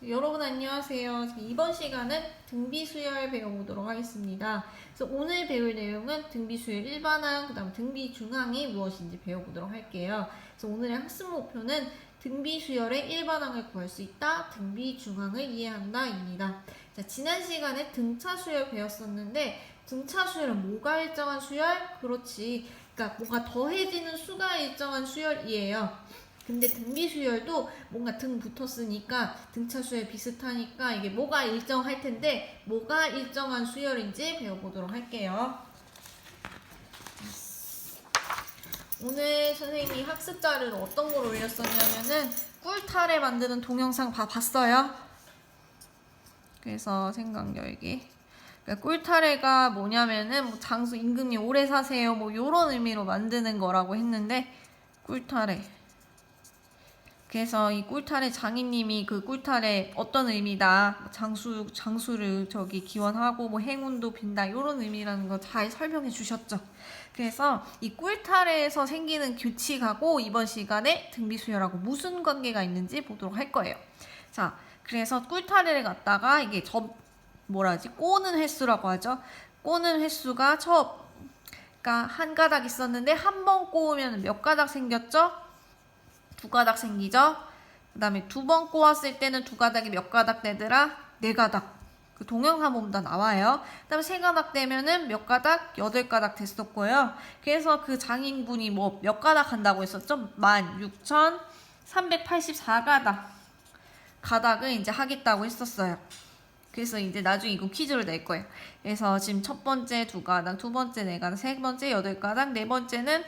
여러분 안녕하세요. 이번 시간은 등비수열 배워보도록 하겠습니다. 그래서 오늘 배울 내용은 등비수열 일반항, 그 다음 등비중항이 무엇인지 배워보도록 할게요. 그래서 오늘의 학습 목표는 등비수열의 일반항을 구할 수 있다, 등비중항을 이해한다 입니다. 자, 지난 시간에 등차수열 배웠었는데 등차수열은 뭐가 일정한 수열? 그렇지. 그러니까 뭐가 더해지는 수가 일정한 수열이에요. 근데 등비수열도 뭔가 등 붙었으니까 등차 수열 비슷하니까 이게 뭐가 일정할 텐데 뭐가 일정한 수열인지 배워보도록 할게요. 오늘 선생님이 학습 자료를 어떤 걸 올렸었냐면은 꿀타래 만드는 동영상 봤어요? 그래서 생각열기. 그러니까 꿀타래가 뭐냐면은 뭐 장수 임금님 오래 사세요 뭐 요런 의미로 만드는 거라고 했는데 꿀타래. 그래서 이 꿀타래 장인님이 그 꿀타래 어떤 의미다, 장수를 기원하고 뭐 행운도 빈다 이런 의미라는 거 잘 설명해 주셨죠. 그래서 이 꿀타래에서 생기는 규칙하고 이번 시간에 등비수열하고 무슨 관계가 있는지 보도록 할 거예요. 자, 그래서 꿀타래를 갖다가 이게 꼬는 횟수라고 하죠. 꼬는 횟수가 그러니까 한 가닥 있었는데 한 번 꼬우면 몇 가닥 생겼죠? 두 가닥 생기죠. 그 다음에 두 번 꼬았을 때는 두 가닥이 몇 가닥 되더라? 네 가닥. 그 동영상 보면 다 나와요. 그 다음에 세 가닥 되면은 몇 가닥? 8가닥 됐었고요. 그래서 그 장인분이 뭐 몇 가닥 한다고 했었죠? 16,384가닥. 가닥을 이제 하겠다고 했었어요. 그래서 이제 나중에 이거 퀴즈를 낼 거예요. 그래서 지금 첫 번째 두 가닥, 두 번째 네 가닥, 세 번째 8가닥, 네 번째는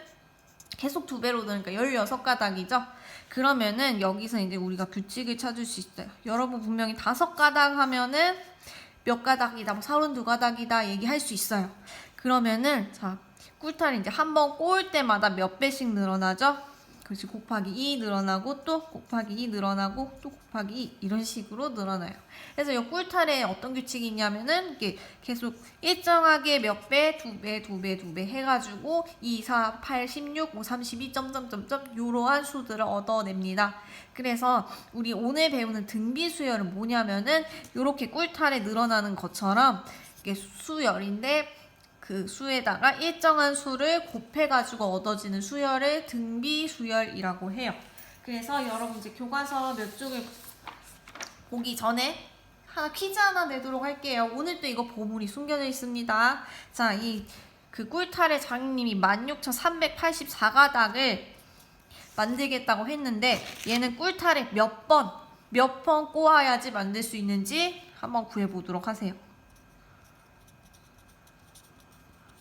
계속 두 배로 넣으니까 16가닥이죠. 그러면은 여기서 이제 우리가 규칙을 찾을 수 있어요. 여러분 분명히 5가닥 하면은 몇 가닥이다, 뭐 32가닥이다 얘기할 수 있어요. 그러면은 자, 꿀탈이 이제 한 번 꼬을 때마다 몇 배씩 늘어나죠? 그렇지, 곱하기 2 늘어나고 또 곱하기 2 늘어나고 또 곱하기 2 이런 식으로 늘어나요. 그래서 이 꿀탈에 어떤 규칙이 있냐면은 이게 계속 일정하게 몇 배, 두 배 해가지고 2, 4, 8, 16, 5, 32, 점점점점 이러한 수들을 얻어냅니다. 그래서 우리 오늘 배우는 등비수열은 뭐냐면은 이렇게 꿀탈에 늘어나는 것처럼 이게 수열인데 그 수에다가 일정한 수를 곱해가지고 얻어지는 수열을 등비수열이라고 해요. 그래서 여러분 이제 교과서 몇 쪽을 보기 전에 퀴즈 하나 내도록 할게요. 오늘 또 이거 보물이 숨겨져 있습니다. 자, 그 꿀탈의 장인님이 16,384가닥을 만들겠다고 했는데 얘는 꿀탈에 몇 번 꼬아야지 만들 수 있는지 한번 구해보도록 하세요.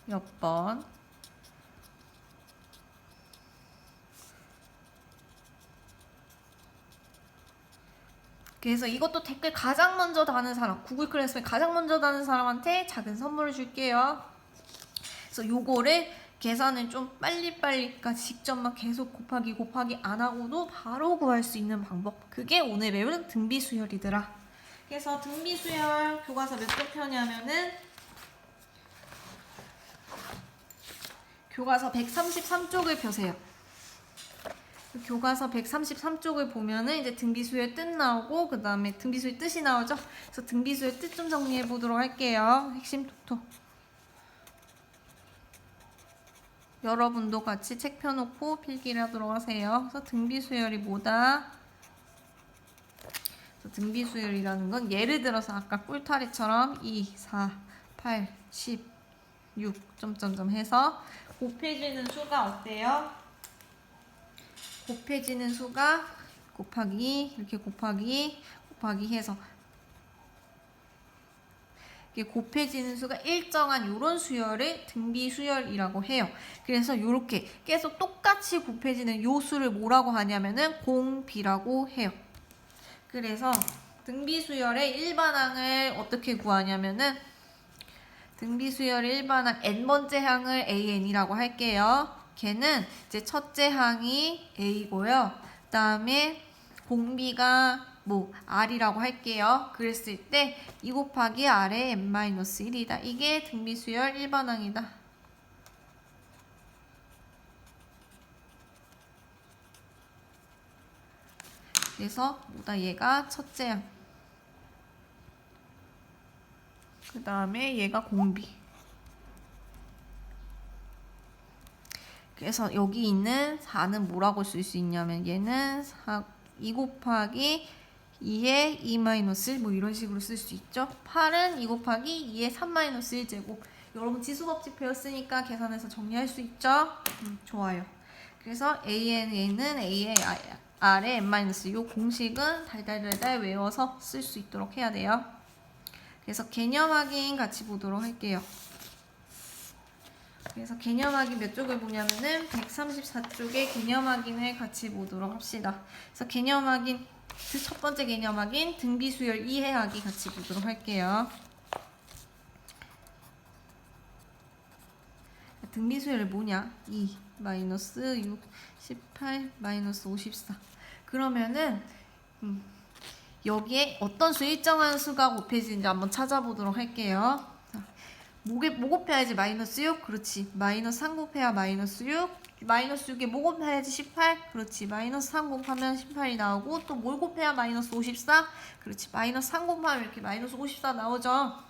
몇 번? 그래서 이것도 댓글 가장 먼저 다는 사람, 구글 클래스에 가장 먼저 다는 사람한테 작은 선물을 줄게요. 그래서 요거를 계산을 좀 빨리빨리, 그러니까 직접 막 계속 곱하기 안 하고도 바로 구할 수 있는 방법. 그게 오늘 배우는 등비수열이더라. 그래서 등비수열 교과서 몇 쪽 펴냐면은 교과서 133쪽을 펴세요. 교과서 133쪽을 보면은 이제 등비수열 뜻 나오고 그 다음에 등비수열 뜻이 나오죠. 그래서 등비수열 뜻 좀 정리해 보도록 할게요. 핵심 톡톡. 여러분도 같이 책 펴놓고 필기를 하도록 하세요. 그래서 등비수열이 뭐다? 그래서 등비수열이라는 건 예를 들어서 아까 꿀타리처럼 2, 4, 8, 10, 6 점점점 해서 곱해지는 수가 어때요? 곱해지는 수가 곱하기 이렇게 곱하기 해서 이게 곱해지는 수가 일정한 요런 수열을 등비수열이라고 해요. 그래서 요렇게 계속 똑같이 곱해지는 요 수를 뭐라고 하냐면은 공비라고 해요. 그래서 등비수열의 일반항을 어떻게 구하냐면은 등비수열의 일반항 n번째 항을 an이라고 할게요. 걔는 이제 첫째 항이 a고요. 그 다음에 공비가 뭐 r이라고 할게요. 그랬을 때 2 곱하기 r의 n-1이다. 이게 등비수열 일반항이다. 그래서 뭐다, 얘가 첫째 항. 그 다음에 얘가 공비. 그래서 여기 있는 4는 뭐라고 쓸 수 있냐면 얘는 2 곱하기 2의 2-1 뭐 이런 식으로 쓸 수 있죠. 8은 2 곱하기 2의 3-1제곱. 여러분 지수법칙 배웠으니까 계산해서 정리할 수 있죠. 좋아요. 그래서 ANA는 A의 R의 n-, 이 공식은 달달달달 외워서 쓸 수 있도록 해야 돼요. 그래서 개념 확인 같이 보도록 할게요. 그래서 개념 확인 몇 쪽을 보냐면은 134쪽의 개념 확인을 같이 보도록 합시다. 그래서 개념 확인, 첫 번째 개념 확인, 등비수열 이해하기 같이 보도록 할게요. 등비수열이 뭐냐? 2, 마이너스 6, 18, 마이너스 54. 그러면은 여기에 어떤 수 일정한 수가 곱해지는지 한번 찾아보도록 할게요. 뭐 곱해야지 마이너스 6? 그렇지. 마이너스 3 곱해야 마이너스 6. 마이너스 6에 뭐 곱해야지 18? 그렇지. 마이너스 3 곱하면 18이 나오고 또 뭘 곱해야 마이너스 54? 그렇지. 마이너스 3 곱하면 이렇게 마이너스 54 나오죠.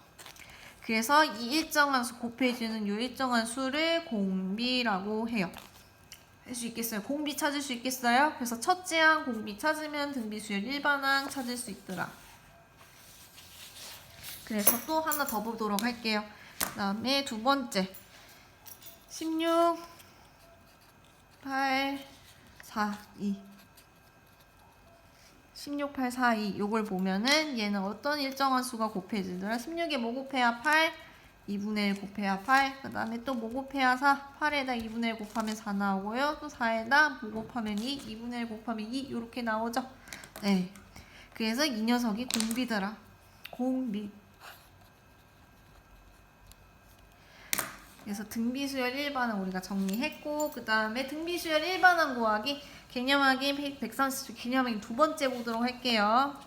그래서 이 일정한 수 곱해지는 이 일정한 수를 공비라고 해요. 할 수 있겠어요? 공비 찾을 수 있겠어요? 그래서 첫째 항 공비 찾으면 등비수열 일반항 찾을 수 있더라. 그래서 또 하나 더 보도록 할게요. 그 다음에 두 번째 16, 8, 4, 2 16, 8, 4, 2 요걸 보면은 얘는 어떤 일정한 수가 곱해지더라. 16에 뭐 곱해야 8? 2분의 1 곱해야 8. 그 다음에 또 뭐 곱해야 4? 8에다 2분의 1 곱하면 4 나오고요. 또 4에다 뭐 곱하면 2? 2분의 1 곱하면 2 이렇게 나오죠. 네. 그래서 이 녀석이 공비더라. 공비. 그래서 등비수열 일반항 우리가 정리했고, 그 다음에 등비수열 일반항 구하기 개념 확인 130쪽 개념 확인 두 번째 보도록 할게요.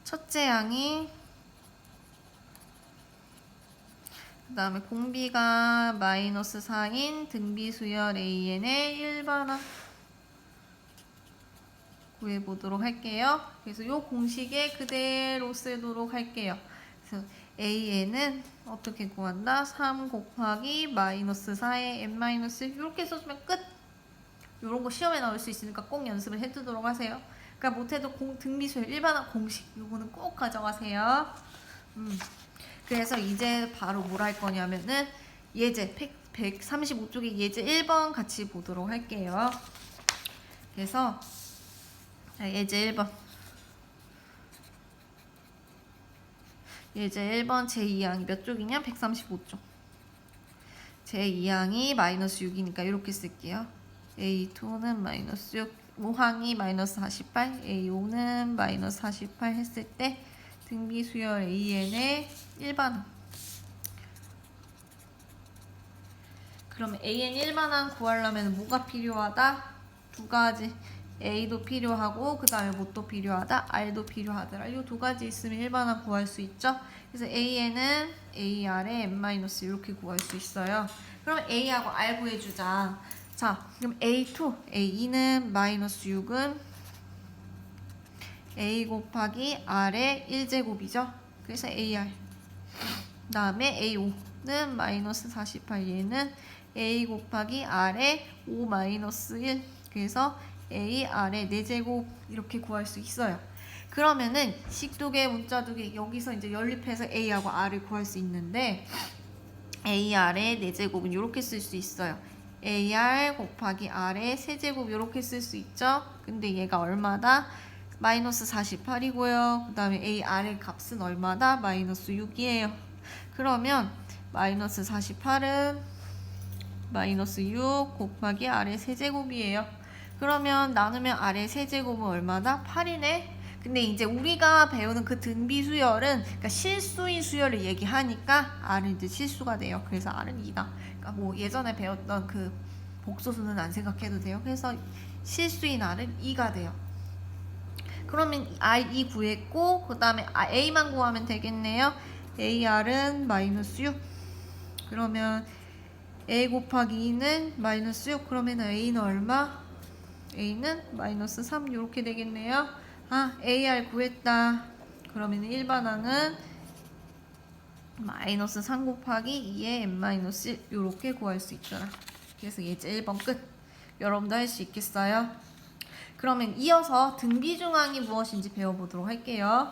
첫째 항이 그 다음에 공비가 마이너스 4인 등비수열 AN의 일반항 구해보도록 할게요. 그래서 이 공식에 그대로 쓰도록 할게요. 그래서 AN은 어떻게 구한다? 3 곱하기 마이너스 4의 n-, 이렇게 써주면 끝! 이런 거 시험에 나올 수 있으니까 꼭 연습을 해두도록 하세요. 그러니까 못해도 등비수열 일반항 공식 이거는 꼭 가져가세요. 그래서 이제 바로 뭘 할 거냐면은 예제 135쪽의 예제 1번 같이 보도록 할게요. 그래서 예제 1번 예제 1번 제2항이 몇 쪽이냐? 135쪽. 제2항이 마이너스 6이니까 이렇게 쓸게요. A2는 마이너스 6, 5항이 마이너스 48, A5는 마이너스 48 했을 때 등비수열 AN의 일반항. 그러면 AN 일반항 구하려면 뭐가 필요하다? 두 가지. A도 필요하고 그 다음에 뭣도 필요하다? R도 필요하더라. 이 두 가지 있으면 일반항 구할 수 있죠. 그래서 AN은 AR의 n- 이렇게 구할 수 있어요. 그럼 A하고 R 구해주자. 자, 그럼 A2, A2는 마이너스 6은 A 곱하기 R의 1제곱이죠. 그래서 AR. 그 다음에 A5는 마이너스 48, 얘는 A 곱하기 R의 5 마이너스 1. 그래서 AR의 4제곱 이렇게 구할 수 있어요. 그러면은 식두개, 문자두개 여기서 이제 연립해서 A하고 R을 구할 수 있는데 AR의 4제곱은 이렇게 쓸 수 있어요. AR 곱하기 R의 세제곱 이렇게 쓸 수 있죠. 근데 얘가 얼마다? 마이너스 48이고요. 그 다음에 AR의 값은 얼마다? 마이너스 6이에요. 그러면 마이너스 48은 마이너스 6 곱하기 R의 세제곱이에요. 그러면 나누면 R의 세제곱은 얼마다? 8이네. 근데 이제 우리가 배우는 그 등비수열은 그러니까 실수인 수열을 얘기하니까 R은 이제 실수가 돼요. 그래서 R은 2다. 그러니까 뭐 예전에 배웠던 그 복소수는 안 생각해도 돼요. 그래서 실수인 R은 2가 돼요. 그러면 R2 구했고 그 다음에 A만 구하면 되겠네요. AR은 마이너스 6. 그러면 A 곱하기 2는 마이너스 6. 그러면 A는 얼마? A는 마이너스 3 이렇게 되겠네요. 아, AR 구했다. 그러면 일반항은 마이너스 3 곱하기 2의 n-1 이렇게 구할 수 있더라. 그래서 예제 1번 끝. 여러분도 할 수 있겠어요? 그러면 이어서 등비중항이 무엇인지 배워보도록 할게요.